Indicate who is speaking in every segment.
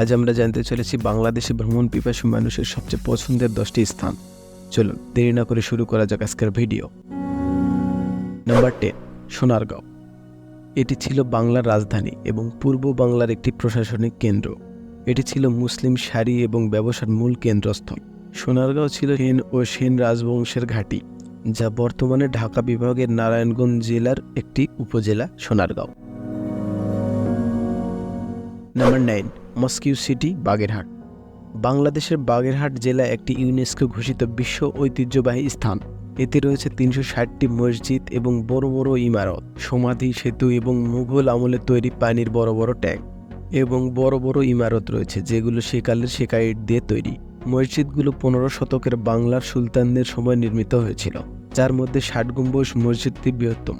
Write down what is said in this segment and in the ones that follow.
Speaker 1: আজ আমরা জানতে চলেছি বাংলাদেশে ভ্রমণ পিপাসু মানুষের সবচেয়ে পছন্দের 10টি স্থান। চলুন দেরি না করে শুরু করা যাক আজকের ভিডিও। নাম্বার 10, সোনারগাঁও। এটি ছিল বাংলার রাজধানী এবং পূর্ব বাংলার একটি প্রশাসনিক কেন্দ্র। এটি ছিল মুসলিম শাড়ি এবং ব্যবসার মূল কেন্দ্রস্থল। সোনারগাঁও ছিল সেন ও সেন রাজবংশের ঘাঁটি, যা বর্তমানে ঢাকা বিভাগের নারায়ণগঞ্জ জেলার একটি উপজেলা Sonargaon. Number 9, mosque city, Bagerhat. বাংলাদেশের বাগেরহাট জেলা একটি ইউনেস্কো ঘোষিত বিশ্ব ঐতিহ্যবাহী স্থান। এতে রয়েছে 360টি মসজিদ এবং বড় বড় ইমারত, সমাধি, সেতু এবং মুঘল আমলে তৈরি পানির বড় বড় ট্যাঙ্ক এবং বড় বড় ইমারত রয়েছে, যেগুলো সেকালের সেকা ইট দিয়ে তৈরি। মসজিদগুলো 15 শতকের বাংলার সুলতানদের সময় নির্মিত হয়েছিল, যার মধ্যে 60 গম্বুজ মসজিদটি বৃহত্তম।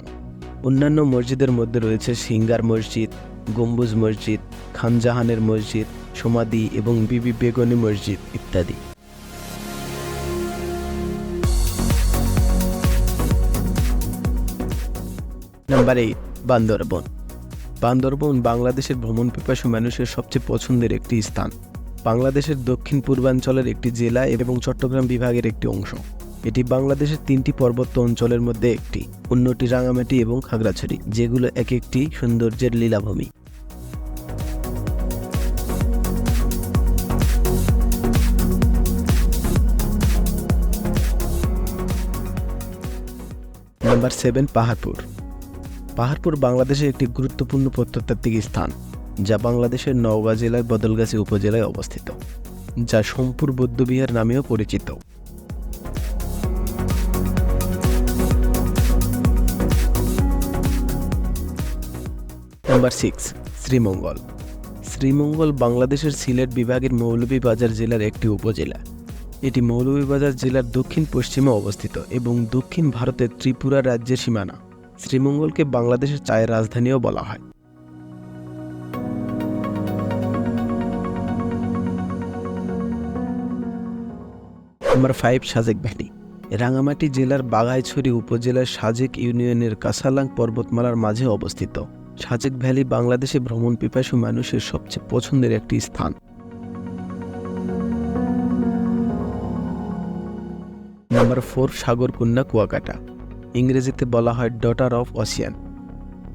Speaker 1: অন্যান্য মসজিদের মধ্যে রয়েছে সিঙ্গার মসজিদ, গম্বুজ মসজিদ, খানজাহানের মসজিদ, সমাধি এবং বিবি বেগনি মসজিদ ইত্যাদি। নাম্বার 8, বান্দরবন। বান্দরবন বাংলাদেশের ভ্রমণ পিপাসু মানুষের সবচেয়ে পছন্দের একটি স্থান। বাংলাদেশের দক্ষিণ পূর্বাঞ্চলের একটি জেলা এবং চট্টগ্রাম বিভাগের একটি অংশ। এটি বাংলাদেশের 3টি পার্বত্য অঞ্চলের মধ্যে একটি, অন্যটি রাঙামাটি এবং খাগড়াছড়ি, যেগুলো এক একটি সৌন্দর্যের লীলাভূমি। নাম্বার 7, পাহাড়পুর। পাহাড়পুর বাংলাদেশের একটি গুরুত্বপূর্ণ প্রত্নতাত্ত্বিক স্থান, যা বাংলাদেশের নওগাঁ জেলার বদলগাছি উপজেলায় অবস্থিত, যা সোমপুর বৌদ্ধবিহার নামেও পরিচিত। নাম্বার 6, শ্রীমঙ্গল। শ্রীমঙ্গল বাংলাদেশের সিলেট বিভাগের মৌলভীবাজার জেলার একটি উপজেলা। এটি মৌলভীবাজার জেলার দক্ষিণ পশ্চিমে অবস্থিত এবং দক্ষিণ ভারতের ত্রিপুরা রাজ্যের সীমানা। শ্রীমঙ্গলকে বাংলাদেশের চায়ের রাজধানীও বলা হয়। Number 5, Sajek valley. রাঙামাটি জেলার বাঘাইছড়ি উপজেলার সাজেক ইউনিয়নের কাসালাং পর্বতমালার মাঝে অবস্থিত। সাজেক ভ্যালি বাংলাদেশে ভ্রমণ পিপাসু মানুষের সবচেয়ে পছন্দের একটি স্থান। নাম্বার 4, সাগরকন্যা কুয়াকাটা। ইংরেজিতে বলা হয় ডটার অফ ওশিয়ান।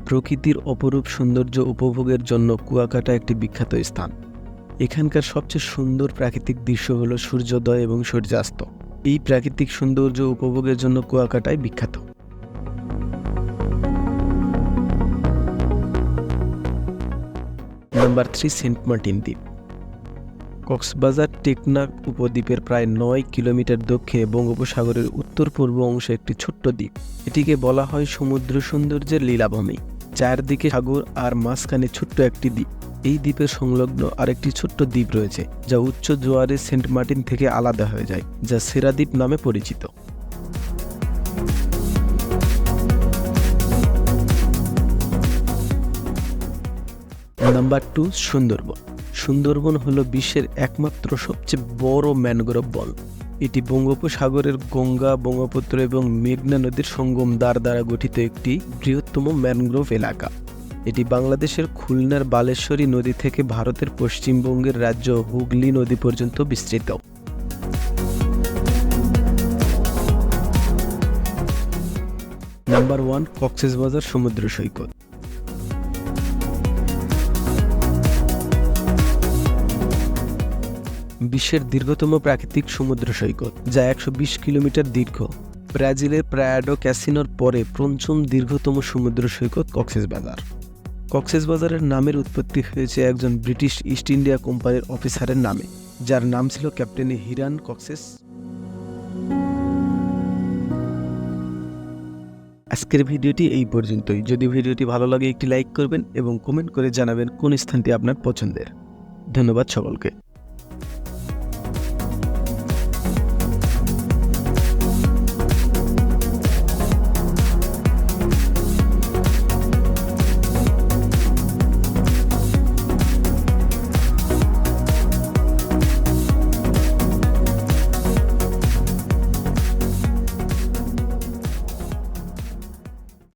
Speaker 1: প্রকৃতির অপরূপ সৌন্দর্য উপভোগের জন্য কুয়াকাটা একটি বিখ্যাত স্থান। এখানকার সবচেয়ে সুন্দর প্রাকৃতিক দৃশ্য হল সূর্যোদয় এবং সূর্যাস্ত। এই প্রাকৃতিক সৌন্দর্য উপভোগের জন্য কুয়াকাটায় বিখ্যাত। নাম্বার 3, সেন্ট মার্টিন দ্বীপ। কক্সবাজার টেকনাফ উপদ্বীপের প্রায় 9 কিলোমিটার দক্ষিণে বঙ্গোপসাগরের উত্তর পূর্ব অংশে একটি ছোট্ট দ্বীপ। এটিকে বলা হয় সমুদ্র সৌন্দর্যের লীলাভূমি। চারদিকে সাগর আর মাঝখানে ছোট্ট একটি দ্বীপ। এই দ্বীপের সংলগ্ন আরেকটি ছোট্ট দ্বীপ রয়েছে, যা উচ্চ জোয়ারে সেন্ট মার্টিন থেকে আলাদা হয়ে যায়, যা সেরা দ্বীপ নামে পরিচিত। নাম্বার 2, সুন্দরবন। সুন্দরবন হল বিশ্বের একমাত্র সবচেয়ে বড় ম্যানগ্রোভ বন। এটি বঙ্গোপসাগরের গঙ্গা, ব্রহ্মপুত্র এবং মেঘনা নদীর সঙ্গম দ্বারা গঠিত একটি বৃহত্তম ম্যানগ্রোভ এলাকা। এটি বাংলাদেশের খুলনার বালেশ্বরী নদী থেকে ভারতের পশ্চিমবঙ্গের রাজ্য হুগলি নদী পর্যন্ত বিস্তৃত। নাম্বার 1, কক্সবাজার সমুদ্র সৈকত। বিশ্বের দীর্ঘতম প্রাকৃতিক সমুদ্র সৈকত, যা 120 কিলোমিটার দীর্ঘ। ব্রাজিলের প্রায়াডো ক্যাসিনোর পরে পঞ্চম দীর্ঘতম সমুদ্র সৈকত কক্সবাজার। কক্সবাজারের নামের উৎপত্তি হয়েছে একজন ব্রিটিশ ইস্ট ইন্ডিয়া কোম্পানির অফিসারের নামে, যার নাম ছিল ক্যাপ্টেন হিরান কক্সেস। আজকের ভিডিওটি এই পর্যন্তই। যদি ভিডিওটি ভালো লাগে একটি লাইক করবেন এবং কমেন্ট করে জানাবেন কোন স্থানটি আপনার পছন্দের। ধন্যবাদ সকলকে।